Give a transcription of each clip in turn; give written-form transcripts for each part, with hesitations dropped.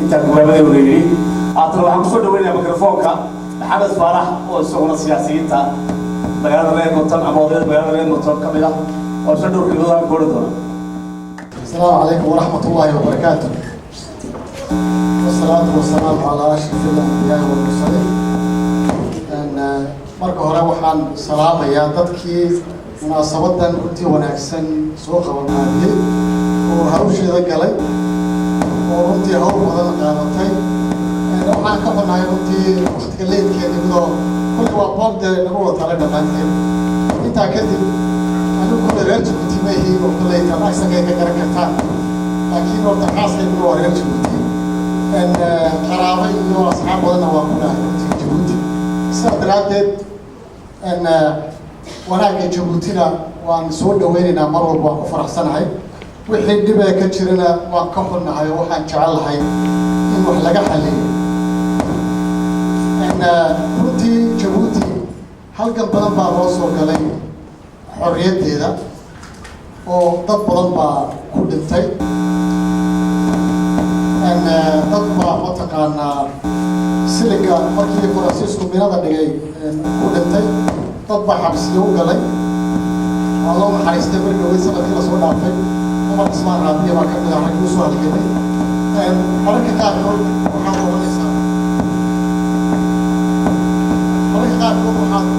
أنت قبل ولي أطلع عن كل وين ميكروفونك محمد فارح وسوون السياسيين تا بيان رأي مطلع عبادة بيان رأي مطلع كملا وشدوا في الوضع كله. السلام عليكم ورحمة الله وبركاته. والصلاة والسلام على أشرف الأنبياء والمرسلين. أن مركو هراوحان سلام يا تدكي مناسبة كنتي ونعكسن سوق ونعدي وهروشي ذكالي ورنتي هو بدل قامتي وحان كفنا يرنتي وقت كليت كي نبدو كل وقت ده نقول تعالى نبانتين انت كذب أنا كل رجل كنتي ما هي وكليت أنا أحسن كي كركتان لكن وقت خاص يقولوا رجل كنتي أن قرابي وأصحاب بدنا وكلها كنتي جبوتي سأدرادت أن wanaagga Jabuutina waan soo dhaweynaynaa mar walba waan ku faraxsanahay wixii dib ka jirana waan ka xunnahay waxaan jecelahay in wax laga xalliyo runtii Jabuuti halkan badan baa loo soo galay xorriyaddeeda oo dad badan baa ku dhintay dad baa mataqaanaa siliga markii Faransiisku minada dhigay ku dhintay dad baa xabsiyo u galay والله ما حريصت برجع ويسا بكرة صور عفوا وما تسمع عربية ما كمل عربي وصور الكلمة حركة تعرفون وحاضر والنساء حركة تعرفون وحاضر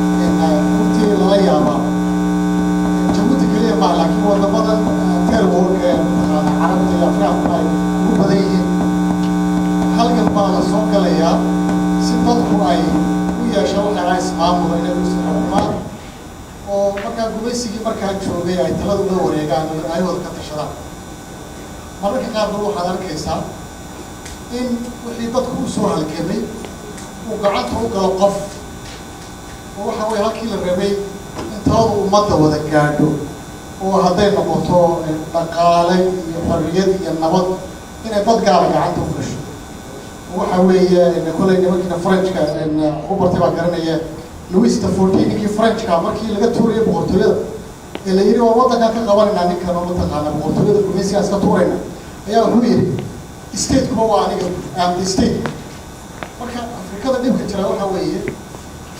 كنتي لغاية ما جبوتي كلية مع لكن هو بدل تيربور عربي أفراد باي مو بديه حلقة بعض الصوت كلية ستة أي ويا شغل عايز معهم وين يوصل عمان ومركا قبيسي مركا جوغي أي تلاد ولا وريقان أي وضع كتشرا مركا قابلوا حضر كيسا إن وحيدتكم سوها الكبي وقعدتوا قلقف وحاوي هاكي للربي انتهضوا مدى وذكادوا وهذين نقطوا بقالي حريتي النبض إن يبدقى قعدتوا فرش وحاوي إن كل إن فرنشكا إن خوبرتي بقرنية لويس تفورتيني كي فرنش كامركي لقى توري بورتوليدا اللي يري ووضع كان كقوانين عنك كانوا متقانا بورتوليدا كوميسي أسكا تورينا أيها هو يري ستيت كوا عنك أم ستيت مركا أفريقيا دي بكتير أول هواية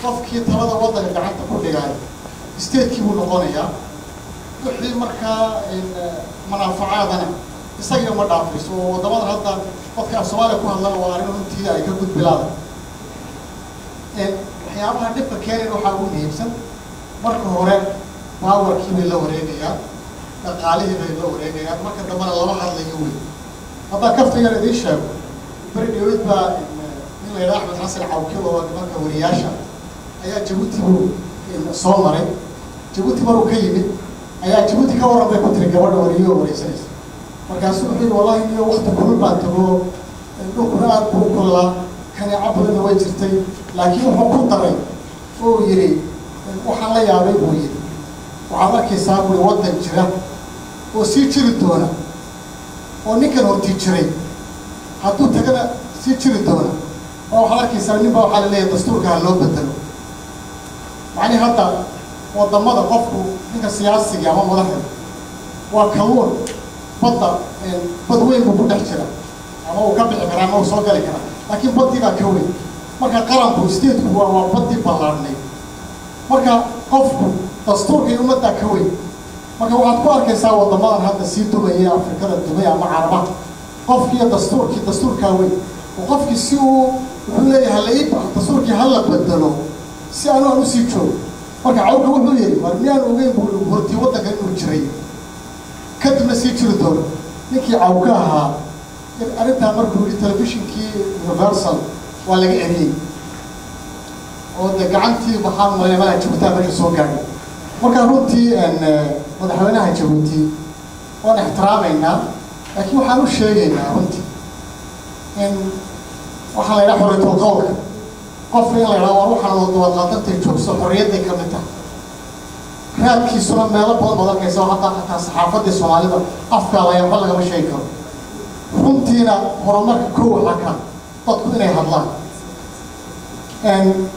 قف كي تلادا وضع اللي عنك كل جاي ستيت كي بنقانيا وحدي مركا إن منافعاتنا يسير مدافعس ودمار هذا وقت السؤال يكون الله وارينهم تيجي يكون بلاد waxyaabaha dhibka keenay waxa uu muhiimsan marka hore powerkii bay la wareegayaan dhaqaalihii bay la wareegayaan marka dambana laba hadlayo weyn hadda kaftiga idin sheego bari dhawid baa in la yiraahdo Axmed Xasan Cawkiil oo marka wariyaasha ayaa Jabuuti soo maray Jabuuti maruu ka yimid ayaa Jabuuti ka waran bay ku tiri gabadha wariyo wareysanaysa markaasuu wuxuu wallahi inuu waqti kulul baan tago dhulkuna aad buu kulaa كان يعبر إنه وجرتي لكن هو كنت رأي هو يري وحلا يعبر ويري وعمر كيساب ويوضع الجرا وسيتشر الدونا ونكن هو تيتشري حتى تكنا سيتشر الدونا وحلا كيساب نبى وحلا ليه دستور كهلو بدلو يعني حتى وضمّد قفكو نك السياسي يا ما مدحر وكلون بطل بدوين ببودح جرا أما هو قبل إكرامه وصل قال إكرام لكن بدي كوي مركا قرن بوستيت هو بدي بالارني مركا قف دستور كي أمدا كوي مركا وقت بارك يساوي ضمان هذا سيتو بيا أفريقيا الدنيا مع عربات قف كي دستور كوي وقف كي سيو ولا هلايب دستور كي هلا بدلو سيانو أنا سيتشو مركا عوض هو بيجي مرميان وين بورتي ودا كانوا جري كتب سيتشو الدور نكي عوقها أردت مركو التلفزيون كي يونيفرسال ولا جاني ودقعنتي بحال ولا ما شفتها بري سوقاني وكان روتي أن مدحونها جبوتي وأنا احترامنا لكن وحنو شيء روتي إن وحلا يروح حرية القول قفل يلا يروح على الوضعات تشوف حريتي كمتها هذا كي سلام ما لبض بدل كيسوا حتى صحافة السوالف أفكار لا يبلغ بشيء runtiina horumarka koow waxa ka dadku inay hadlaan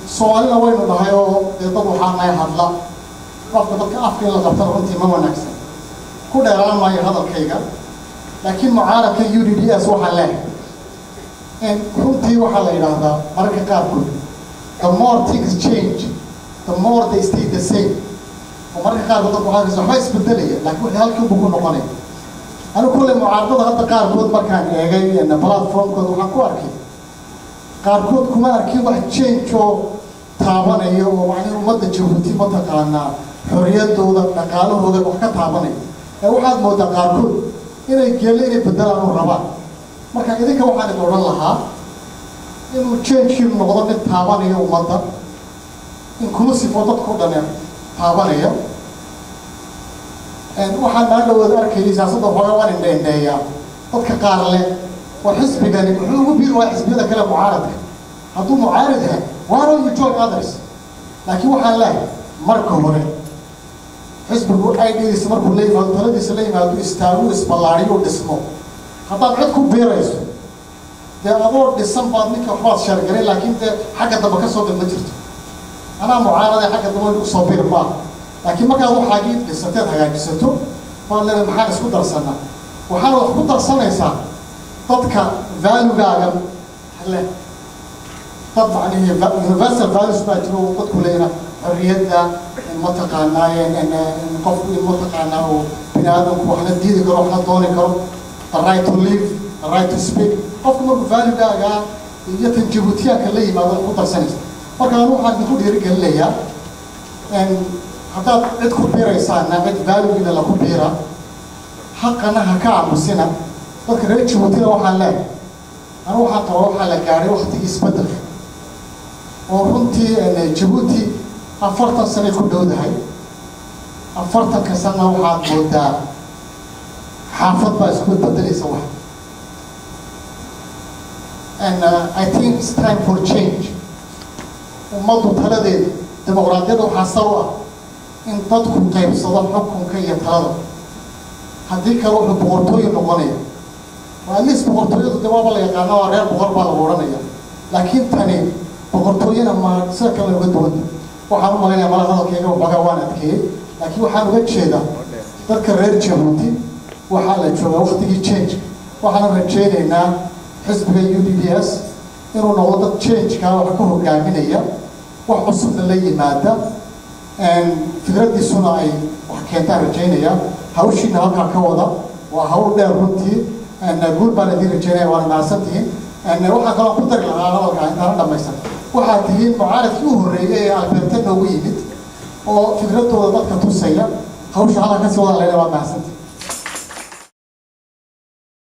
Soomaalina waynu dhahay oo dad waxaan ay hadla qofka dadka afka la qabto runtii ma wanaagsan ku dheeraan maayo hadalkayga laakiin mucaaradka UDDS waxa leh runtii waxaa la yidhaahdaa mararka qaarkood the more things change the more they stay the same oo mararka qaarkood dadku waxaa isbedelaya laakiin wixii halkii buu ku noqonaya anigu kulley mucaaradada hadda qaarkood markaan eegay platformkooda waxaan ku arkay qaarkood kuma arkin wax change oo taabanaya oo macnaha ummadda Jabuuti mataqaanaa xorriyadooda dhaqaalahooda wax ka taabanaya waxaad moodaa qaarkood inay geelle inay bedelaan oo rabaan marka idinka waxaan idin odhan lahaa inuu change-kii noqdo mid taabanaya ummadda inclusive oo dadka o dhan taabanaya waxaan maa dhawaad arkayay siyaasadda waxoogaa waan indheendheeyaa dadka qaar leh waa xisbigani muxuu ugu biiri waa xisbiyada kale mucaaradka hadduu mucaarad yahay why don't you join others laakiin waxaan leehay marka hore xisbigu iddiisa markuu la yimaado taladiisa la yimaado istaagu isballaariyo dhismo haddaad cid ku biirayso dee adoo dhisan baad ninka waxbaad sheergalay laakiin dee xagga dambe ka soo ma jirto anaa mucaarada xagga dambe lagu soo biir maaha laakiin markaad waxaagii dhisateed hagaajisato baad leedahay maxaan isku darsanaa waxaana wax ku darsanaysaa dadka valugaaga leh dad macnihii universal values baa jiro dadku leeyna xorriyadda mataqaanaa qofku in mataqaanaa uu bini aadamku waxna diidi karo waxna dooni karo the right to live the right to speak qofku markuu valugaaga iyo tan Jabuutiyaanka la yimaado wax ku darsanaysa marka anu waxaan idinku dhiirigelinayaa haddaad cid ku biiraysaana cid valugiina laku biira xaqana ha ka aamusina dadka reer Jabuutina waxaan leeyahay anu waxaan qabaa waxaa la gaaray waqtigii isbedelka oo runtii Jabuuti 40 sano ku dhowdahay 40 sano waxaad moodaa xaafad baa isku bedelaysa wax and I think it's time for change ummadu taladeeda dimuqraadiyadda waxaa sal u ah in dadku qaybsado xukunka iyo talada haddii kale wuxuu boqortooyin noqonaya waa at least boqortooyadu dee waaba la yaqaana waa reer boqor baa lagu odhanaya laakiin tani boqortooyina ma sida kale uga duwanta waxaan u malaynayaa mala hadalkayga waxoogaa waan adkeeyey laakiin waxaan uga jeedaa dadka reer Jabuuti waxaa la joogaa waqtigii change waxaan rajaynaynaa xisbiga UDDS inuu noqdo dad change-ka wax ka hogaaminaya wax cusubna la yimaada fikradiisuna ay wax keentaan rajaynaya hawshiina halkaa ka wada waa hawl dheer runtii guul baan idin rajaynaya waana mahadsantihiin waxaan kaloo ku dari lahaa hadalkaa intaana dhamaysan waxaad tihiin mucaaradkii u horreeyay ee albeerta noogu yimid oo fikradooda dadka tusaya hawsha halkaa kasii wada leena waa mahadsantihiin